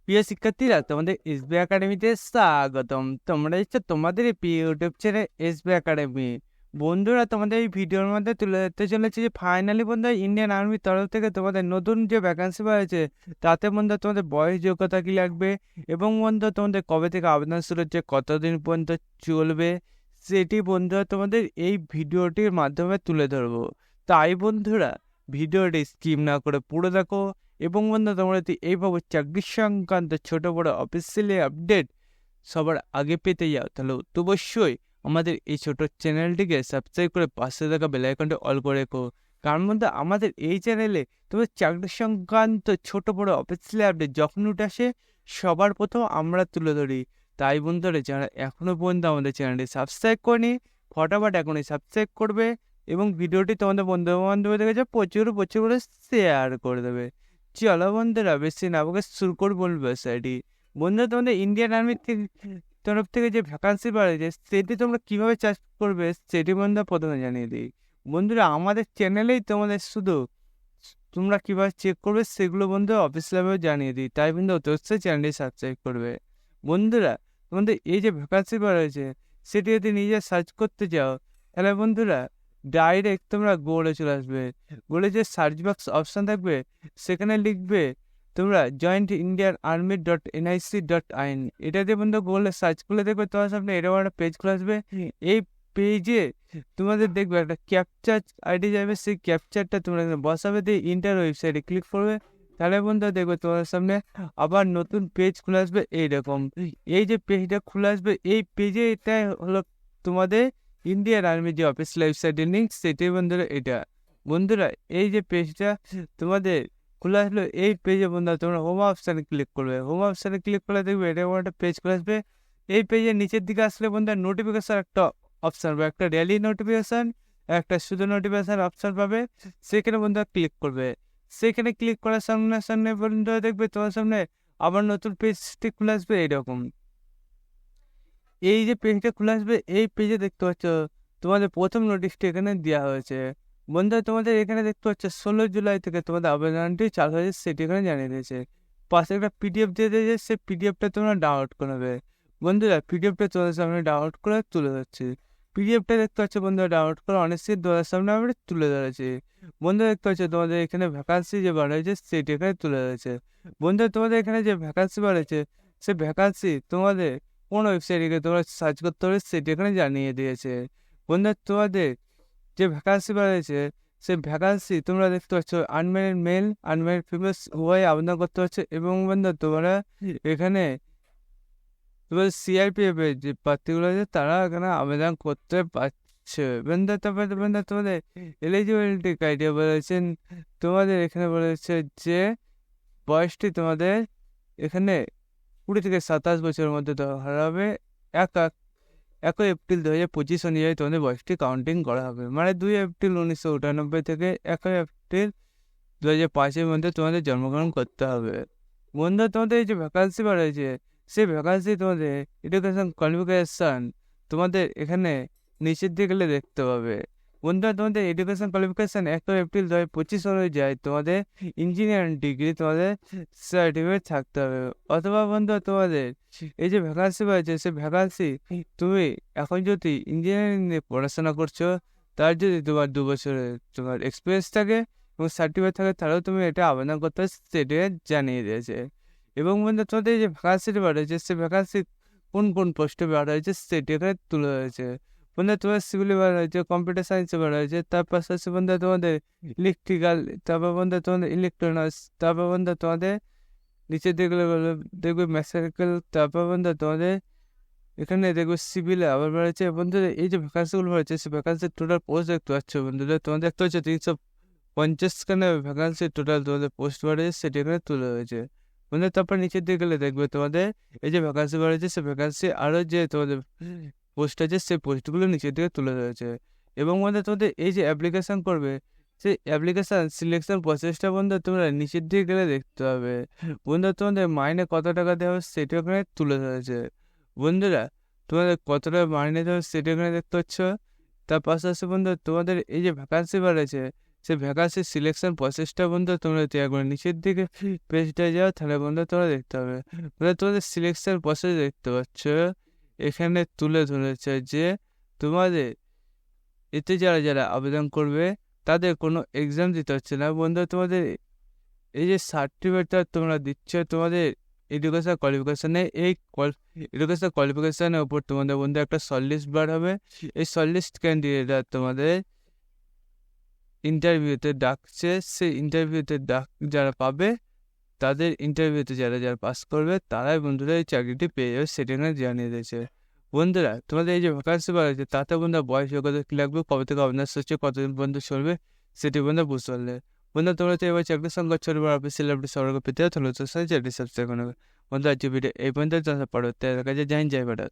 প্রিয় শিক্ষার্থীরা, তোমাদের এসবি একাডেমিতে স্বাগতম। তোমরা হচ্ছে তোমাদের এই প্রিয় ইউটিউব চ্যানেল এসবি একাডেমি। বন্ধুরা, তোমাদের এই ভিডিওর মধ্যে তুলে ধরতে চলেছে যে ফাইনালি বন্ধু ইন্ডিয়ান আর্মির তরফ থেকে তোমাদের নতুন যে ভ্যাকান্সি হয়েছে তাতে বন্ধু তোমাদের বয়স যোগ্যতা কি লাগবে এবং বন্ধু তোমাদের কবে থেকে আবেদন শুরু হচ্ছে, কতদিন পর্যন্ত চলবে, সেটি বন্ধুরা তোমাদের এই ভিডিওটির মাধ্যমে তুলে ধরবো। তাই বন্ধুরা, ভিডিওটি স্কিপ না করে পুরো দেখো। এবং বন্ধু, তোমরা যদি এইভাবে চাকরি সংক্রান্ত ছোট বড় অফিসিয়ালি আপডেট সবার আগে পেতে যাও, তাহলে অবশ্যই আমাদের এই ছোট চ্যানেলটিকে সাবস্ক্রাইব করে পাশে থাকা বেল আইকনটা অল করে রেখো। কারণ বন্ধু, আমাদের এই চ্যানেলে তোমার চাকরি সংক্রান্ত ছোট বড় অফিসিয়ালি আপডেট যখন উঠে আসে সবার প্রথম আমরা তুলে ধরি। তাই বন্ধুরা, যারা এখনো পর্যন্ত আমাদের চ্যানেলটি সাবস্ক্রাইব করেনি, ফটাফট এখনই সাবস্ক্রাইব করবে এবং ভিডিওটি তোমাদের বন্ধু বান্ধবদের কাছে প্রচুর প্রচুর করে শেয়ার করে দেবে। চলো বন্ধুরা, বেশি না বকে শুরু করবো বিষয়টি। বন্ধুরা, তোমাদের ইন্ডিয়ান আর্মির তরফ থেকে যে ভ্যাকান্সি বাড়িয়েছে সেটি তোমরা কিভাবে চাষ করবে সেটি বন্ধুরা প্রথমে জানিয়ে দিই। বন্ধুরা, আমাদের চ্যানেলেই তোমাদের শুধু তোমরা কিভাবে চেক করবে সেগুলো বন্ধু অফিসিয়ালভাবে জানিয়ে দিই। তাই বন্ধু অবশ্যই চ্যানেলটি সাবস্ক্রাইব করবে। বন্ধুরা, তোমাদের এই যে ভ্যাকান্সি বাড়িয়েছে সেটি যদি নিজে সার্চ করতে চাও, তাহলে বন্ধুরা ডাইরেক্ট তোমরা গুগলে চলে আসবে। গুগলে যে সার্চ বক্স অপশান থাকবে সেখানে লিখবে তোমরা jointindianarmy.nic.in। এটা দিয়ে বন্ধু গুগলে সার্চ করলে দেখবে তোমার সামনে এরকম একটা পেজ খুলে আসবে। এই পেজে তোমাদের দেখবে একটা ক্যাপচার আইডি যাবে, সেই ক্যাপচারটা তোমরা বসাবে দিয়ে ইন্টার ওয়েবসাইটে ক্লিক করবে। তাহলে বন্ধু দেখবে তোমার সামনে আবার নতুন পেজ খুলে আসবে এইরকম। এই যে পেজটা খুলে আসবে এই পেজে এটা হলো তোমাদের ইন্ডিয়ান আর্মি যে অফিসিয়াল ওয়েবসাইটের লিঙ্ক, সেটাই বন্ধুরা এটা। বন্ধুরা, এই যে পেজটা তোমাদের খোলা আসলো, এই পেজে বন্ধুরা তোমরা হোম অপশানে ক্লিক করবে। হোম অপশানে ক্লিক করলে দেখবে এটা একটা পেজ খুলে আসবে। এই পেজের নিচের দিকে আসলে বন্ধুরা নোটিফিকেশন একটা অপশান পাবে, একটা ডেইলি নোটিফিকেশন, একটা শুধু নোটিফিকেশন অপশান পাবে। সেখানে বন্ধুরা ক্লিক করবে। সেখানে ক্লিক করার সামনে সামনে বন্ধুরা দেখবে তোমার সামনে আবার নতুন পেজটি খুলে আসবে এইরকম। এই যে পেজটা খুলে আসবে এই পেজে দেখতে পাচ্ছ তোমাদের প্রথম নোটিশটি এখানে দেওয়া হয়েছে। বন্ধুরা, তোমাদের এখানে দেখতে পাচ্ছ 16 জুলাই থেকে তোমাদের আবেদনটি চালু হয়েছে সেটি এখানে জানিয়ে দিয়েছে। পাশে একটা পিডিএফ দিয়ে দিয়েছে, সেই পিডিএফটা তোমরা ডাউনলোড করবে। বন্ধুরা, পিডিএফটা তোমাদের সামনে ডাউনলোড করে তুলে ধরছি। পিডিএফটা দেখতে পাচ্ছ বন্ধুরা ডাউনলোড করে অনেক সিট তোমাদের সামনে আমরা তুলে ধরেছি। বন্ধুরা, দেখতে পাচ্ছ তোমাদের এখানে ভ্যাকান্সি যে বার হয়েছে সেটি এখানে তুলে ধরেছে। বন্ধুরা, তোমাদের এখানে যে ভ্যাকান্সি বার হয়েছে সে ভ্যাকান্সি তোমাদের কোন ওয়েবসাইটে তোমরা সার্চ করতে হবে সেটি এখানে জানিয়ে দিয়েছে। বন্ধুরা, তোমাদের যে ভ্যাকান্সি বাড়িয়েছে সেই ভ্যাকান্সি তোমরা দেখতে পাচ্ছ আনম্যারিড মেল আনম্যারিড ফিমেল উভয় আবেদন করতে পারছো। এবং বন্ধু, তোমরা এখানে তোমাদের সিআরপিএফ এর যে প্রার্থীগুলো আছে তারা এখানে আবেদন করতে পারছে। বন্ধু, তারপরে বন্ধু তোমাদের এলিজিবিলিটি ক্রাইটেরিয়া বলেছেন, তোমাদের এখানে বলেছে যে বয়সটি তোমাদের এখানে 20 থেকে 27 বছরের মধ্যে ধরা হবে। এক 1 এপ্রিল 2025 অনুযায়ী তোমাদের বয়সটি কাউন্টিং করা হবে, মানে 2 এপ্রিল 1998 থেকে 1 এপ্রিল 2005-এর মধ্যে তোমাদের জন্মগ্রহণ করতে হবে। বন্ধু, তোমাদের এই যে ভ্যাকান্সি বাড়াইছে সেই ভ্যাকান্সি তোমাদের এডুকেশন কোয়ালিফিকেশান তোমাদের এখানে নিচের দিকে গেলে দেখতে পাবে। বন্ধুরা, তোমাদের এডুকেশন কোয়ালিফিকেশান 1 এপ্রিল 2025 অনুযায়ী তোমাদের ইঞ্জিনিয়ারিং ডিগ্রি তোমাদের সার্টিফিকেট থাকতে হবে। অথবা বন্ধু, তোমাদের এই যে ভ্যাকান্সি পাচ্ছে সেই ভ্যাকান্সি তুমি এখন যদি ইঞ্জিনিয়ারিং নিয়ে পড়াশোনা করছো, তার যদি তোমার 2 বছরের তোমার এক্সপিরিয়েন্স থাকে এবং সার্টিফিকেট থাকে, তাহলেও তুমি এটা আবেদন করতে সেটা জানিয়ে দিয়েছে। এবং বন্ধু, তোমাদের যে ভ্যাকান্সিটি বার হয়েছে সেই ভ্যাকান্সি কোন কোন পোস্টে বার হয়েছে সেটি এখানে তুলে হয়েছে। বন্ধু, তোমার সিভিল বার হয়েছে, কম্পিউটার সায়েন্সে বার হয়েছে, তার পাশাপাশি বন্ধু তোমাদের ইলেকট্রিক্যাল, তারপর বন্ধু তোমাদের ইলেকট্রনিক্স, তারপর বন্ধু তোমাদের নিচে দেখলে দেখবে মেকানিক্যাল, তারপর বন্ধু তোমাদের এখানে দেখবে সিভিলে আবার বাড়ছে। বন্ধুদের এই যে ভ্যাকান্সিগুলো বাড়ছে সেই ভ্যাকান্সির টোটাল পোস্ট দেখতে পাচ্ছ। বন্ধুদের তোমাদের দেখতে হচ্ছে 350খানে ভ্যাকান্সি টোটাল তোমাদের পোস্ট বাড়ছে সেটি এখানে তুলে হয়েছে। বন্ধু, তারপর নিচের দিকে গেলে দেখবে তোমাদের এই যে ভ্যাকান্সি বাড়ছে সেই ভ্যাকান্সি আরও যে তোমাদের পোস্ট আছে সেই পোস্টগুলো নিচের দিকে তুলে ধরেছে। এবং বন্ধু, তোমাদের এই যে অ্যাপ্লিকেশন করবে সেই অ্যাপ্লিকেশন সিলেকশন প্রসেসটা বন্ধু তোমরা নিচের দিকে গেলে দেখতে হবে। বন্ধু, তোমাদের মাইনে কত টাকা দেওয়া হবে সেটা ওখানে তুলে ধরেছে। বন্ধুরা, তোমাদের কত টাকা মাইনে দেওয়া হবে সেটা এখানে দেখতে পাচ্ছ। তার পাশাপাশি বন্ধু তোমাদের এই যে ভ্যাকান্সি বাড়েছে সেই ভ্যাকান্সি সিলেকশন প্রসেসটা বন্ধু তোমরা তৈরি করে নিচের দিকে পেজটা যাও, তাহলে বন্ধু তোমরা দেখতে হবে তোমাদের সিলেকশন প্রসেস দেখতে পাচ্ছ এখানে তুলে ধরেছে যে তোমাদের এতে যারা যারা আবেদন করবে তাদের কোনো এক্সাম দিতে হচ্ছে না বন্ধু। তোমাদের এই যে সার্টিফিকেটটা তোমরা দিচ্ছ তোমাদের এডুকেশন কোয়ালিফিকেশনে, এই এডুকেশন কোয়ালিফিকেশনের উপর তোমাদের বন্ধু একটা শর্ট লিস্ট বার হবে। এই শর্ট লিস্ট ক্যান্ডিডেটরা তোমাদের ইন্টারভিউতে ডাকছে, সেই ইন্টারভিউতে যারা পাবে তাদের ইন্টারভিউতে যারা যারা পাস করবে তারাই বন্ধুরা এই চাকরিটি পেয়ে যাবে, সেটা এখানে জানিয়ে দিয়েছে। বন্ধুরা তোমাদের এই যে ভ্যাকান্সি বার হয়েছে তাতে বন্ধুরা বয়স যোগ্যতা কি লাগবে, কবে থেকে আবেদন হচ্ছে, কতদিন পর্যন্ত চলবে, সেটি বন্ধু বুঝতে পারলে। বন্ধু তোমরা তো এবার চাকরির সংখ্যা ছোট বড় অফিসিয়াল আপডেট সবার পেতে তাহলে তো চাকরি সাবস্ক্রাইব করবে। বন্ধু আজকে ভিডিও এই পর্যন্ত পরবর্তী কাছে জানি যাই ভারত।